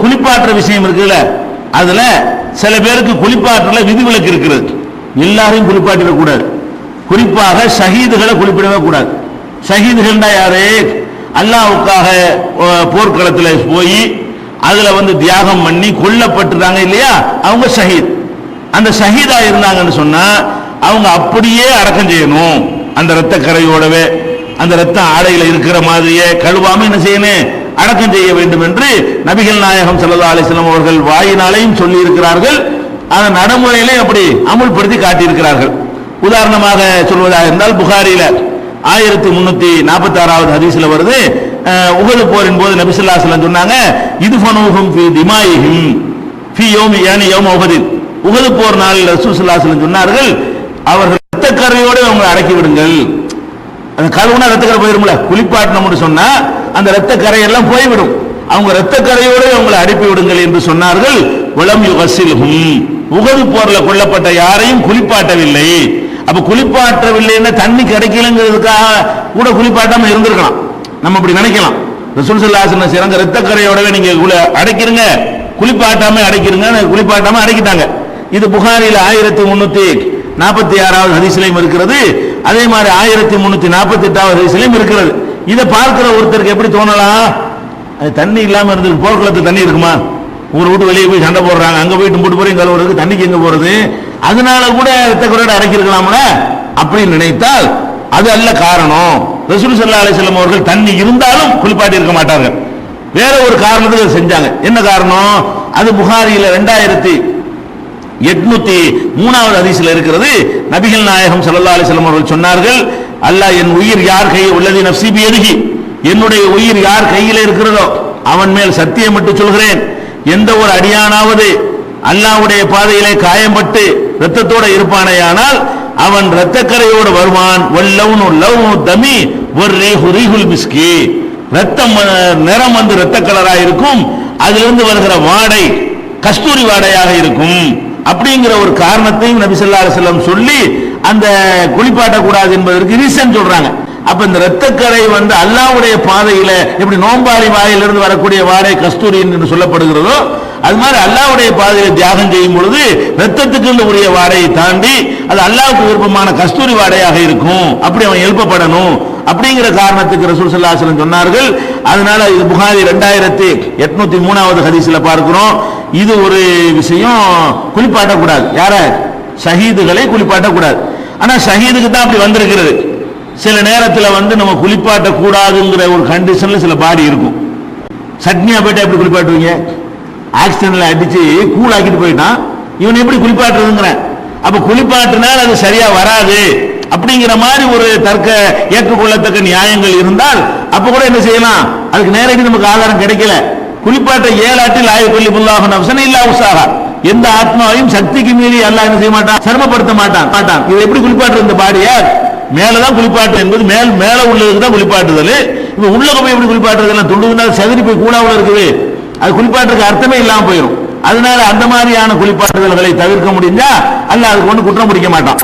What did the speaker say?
குளிப்பாற்ற விஷயம் இருக்குல்ல, அதுல சில பேருக்கு குளிப்பாற்றல விதிவிலக்கு இருக்கிறது. எல்லாரையும் குளிப்பாட்டிடக்கூடாது. குறிப்பாக ஷஹீதுகளை குளிப்பிடவே கூடாது. ஷஹீதுகள்டா யாரு? அல்லாஹ்வுக்காக போர்க்களத்தில் போய் அதுல தியாகம் பண்ணி கொல்லப்பட்டுறாங்க இல்லையா, அவங்க ஷஹீத். அந்த ஷஹீதா இருந்தாங்கன்னு சொன்னா அவங்க அப்படியே அடக்கம் செய்யணும். அந்த இரத்த கரையோடவே அந்த இரத்த ஆடையில இருக்கிற மாதிரியே கழுவாம என்ன செய்யணும், அடக்கம் செய்ய வேண்டும் என்று நபிகள் நாயகம் ஸல்லல்லாஹு அலைஹி வஸல்லம் அவர்கள் வாயினாலையும் சொல்லி இருக்கிறார்கள். அந்த நடைமுறையிலே அப்படி அமுல்படுத்தி காட்டியிருக்கிறார்கள். உதாரணமாக சொல்வதாக இருந்தால் புகாரில 1346வது ஹதீஸ்ல வருது, உஹது போரின் போது நபி ஸல்லல்லாஹு அலைஹி வஸல்லம் சொன்னாங்க, இதுஃபனுஹும் ஃபீ திமாயிஹிம் ஃபீ யௌமி யானி யௌம உஹது. உஹது போர் நாளில் ரசூல் ஸல்லல்லாஹு அலைஹி வஸல்லம் சொன்னார்கள், அவர்கள் இரத்த கரையோடு அவங்களை அடக்கி விடுங்கள். அந்த கழுவுனா இரத்த கரை போயிரும்ல, குளிப்பாட்டணும்னு சொன்னா அந்த இரத்த கரையெல்லாம் போய்விடும். அவங்க இரத்த கரையோடு அவங்களை அனுப்பி விடுங்கள் என்று சொன்னார்கள். வலம் யுகசில்ஹும், உஹது போர்ல கொல்லப்பட்ட யாரையும் குளிப்பாட்டவில்லை. அப்ப குளிப்பாட்டவில்லைன்னா தண்ணி கிடைக்கலங்கிறதுக்காக கூட குளிப்பாட்டாம இருந்திருக்கலாம். நம்ம அப்படி நினைக்கலாம். ரசூல் ஸல்லல்லாஹு அலைஹி வஸல்லம் சிறந்த இரத்த கரையோடவே நீங்க அடைக்கிறீங்க, குளிப்பாட்டாம அடைக்கிறீங்க, குளிப்பாட்டாம அடைக்கிட்டாங்க. இது புகாரில 1346வது ஹதீஸ்லயும் இருக்கிறது. அதே மாதிரி 1348வது ஹதீஸ்லயும் இருக்கிறது. இதை பார்க்கிற ஒருத்தருக்கு எப்படி தோணலாம், அது தண்ணி இல்லாம இருந்தது, போர்க்குளத்துக்கு தண்ணி இருக்குமா, ஊரை விட்டு வெளியே போய் சண்டை போடுறாங்க, அங்க போயிட்டு போட்டு போறீங்க கழுவுறதுக்கு தண்ணிக்கு எங்க போறது, அதனால கூட இரத்த கரையோட அடக்கியிருக்கலாம்ல அப்படின்னு நினைத்தால் அது அல்ல காரணம். ரசூல் ஸல்லல்லாஹு அலைஹி வஸல்லம் அவர்கள் தண்ணி இருந்தாலும் குளிப்பாட்டி இருக்க மாட்டார்கள். வேற ஒரு காரணத்துக்கு செஞ்சாங்க. என்ன காரணம்? அது புகாரியில 2803வது ஹதீஸ்ல இருக்கிறது. நபிகள் நாயகம் ஸல்லல்லாஹு அலைஹி வஸல்லம் அவர்கள் சொன்னார்கள், அல்லாஹ் என் உயிர் யார் கையில் உள்ளது நஃப்ஸி பியதிஹி, என்னுடைய உயிர் யார் கையில் இருக்கிறதோ அவன் மேல் சத்தியமிட்டு சொல்கிறேன், எந்த ஒரு அடியானாவது அல்லாஹ்வுடைய பாதையிலே காயம்பட்டு இரத்தத்தோட இருப்பானேயானால் அவன் இரத்தக்கரையோடு வருவான். வல்லவுனு லவ்னு தமி வர்ரீஹு ரீஹுல் மிஸ்கி, இரத்தம் நிறம் இரத்த கலராக இருக்கும், அதிலிருந்து வருகிற வாடை கஸ்தூரி வாடையாக இருக்கும். அப்படிங்கிற ஒரு காரணத்தையும் நபி ஸல்லல்லாஹு அலைஹி வஸல்லம் சொல்லி அந்த குளிப்பாட்ட கூடாது என்பதற்கு ரீசன் சொல்றாங்க. அப்ப இந்த இரத்தக்கரை அல்லாஹ்வுடைய பாதையில எப்படி நோம்பாளி வாயிலிருந்து வரக்கூடிய வாடை கஸ்தூரி என்று சொல்லப்படுகிறதோ, அது மாதிரி அல்லாஹ்வுடைய பாதையில தியாகம் செய்யும் பொழுது ரத்தத்துக்கு உரிய வாடையை தாண்டி அது அல்லாஹ்வுக்கு விருப்பமான கஸ்தூரி வாடையாக இருக்கும். அப்படி அவன் எழுப்பப்படணும் அப்படிங்கிற காரணத்துக்கு ரசூல் ஸல்லல்லாஹு அலைஹி வஸல்லம் சொன்னார்கள். அதனால இது புகாரி 2803வது ஹதீஸ்ல பார்க்கிறோம். இது ஒரு விஷயம், குளிப்பாட்டக்கூடாது. யார? ஷஹீதுகளை குளிப்பாட்டக்கூடாது. ஆனா ஷஹீதுக்கு தான் அப்படி வந்திருக்கிறது. சில நேரத்தில் நம்ம குளிப்பாட்ட கூடாதுங்கிற ஒரு கண்டிஷன்ல சில பாடி இருக்கும். சட்னியா போயிட்டா எப்படி குளிப்பாட்டுவீங்க? ஆக்சிடென்ட்ல அடிச்சு கூல் ஆக்கிட்டு போயிட்டான், இவன் எப்படி குளிப்பாட்டுறதுங்கிற. அப்ப குளிப்பாட்டினால் அது சரியா வராது அப்படிங்கிற மாதிரி ஒரு தர்க்க ஏற்றுக்கொள்ளத்தக்க நியாயங்கள் இருந்தால் அப்ப கூட என்ன செய்யலாம், அதுக்கு நேரடி நமக்கு ஆதாரம் கிடைக்கல. குளிப்பாட்ட ஏழாட்டில் ஆயுள்ளிபுல்லாஹு நஃப்ஸன் இல்லா உஸாஹா, எந்த ஆத்மாவையும் சக்திக்கு மீறி அல்லாஹ் என்ன செய்ய மாட்டான், சிரமப்படுத்த மாட்டான். இது எப்படி குளிப்பாட்டுறது? இந்த பாடியா மேலதான் குளிப்பாட்டு என்பது மேல உள்ளதுக்கு தான் குளிப்பாட்டுதல். இப்ப உள்ள போய் எப்படி குளிப்பாட்டுறதுலாம் துண்டுதுன்னா செதறி போய் கூடாவுல இருக்குது, அது குளிப்பாட்டுறதுக்கு அர்த்தமே இல்லாம போயிடும். அதனால அந்த மாதிரியான குளிப்பாட்டுதல்களை தவிர்க்க முடிஞ்சா அல்லாஹ் அதுக்கு ஒன்று குற்றம் பிடிக்க மாட்டான்.